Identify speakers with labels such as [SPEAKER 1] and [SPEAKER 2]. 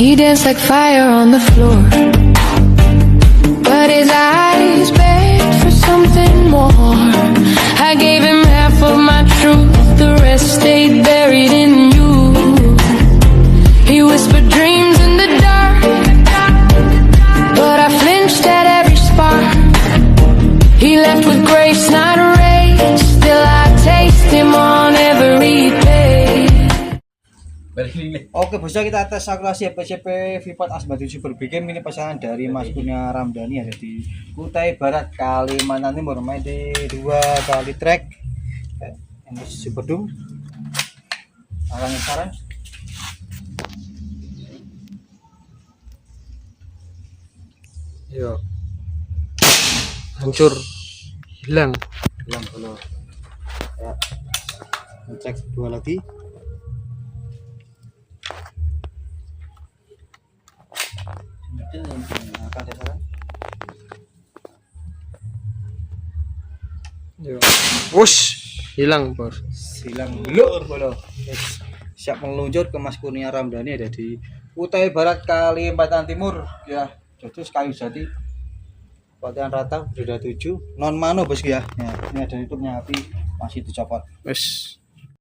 [SPEAKER 1] He danced like fire on the floor, but his eyes begged for something more. I gave him half of my truth, the rest stayed buried in you. He whispered dreams in the dark, but I flinched at every spark. He left with grace, not rage, still I taste him on every page.
[SPEAKER 2] Oke bosnya, kita tes akurasi PCP V4 Asma 7 Berbigem. Ini pesanan dari Mas Kurnia Ramdhani, ada di Kutai Barat, Kalimantan Timur. Main di 2 kali track. Ini super doom. Alangin saran.
[SPEAKER 3] Yo, hancur, hilang.
[SPEAKER 2] Kalau ya, cek 2 lagi. Akan saya saran.
[SPEAKER 3] Yo, wush, hilang bos.
[SPEAKER 2] Silang belur bolo. Siap meluncur ke Mas Kurnia Ramdhani, ada di Kutai Barat, Kalimantan Timur. Ya, Jotus Kayu Jati. Pelatihan rata, Brida 7 non mano bos ya. Ini ada YouTube-nya, tapi masih dicopot.
[SPEAKER 3] Wes.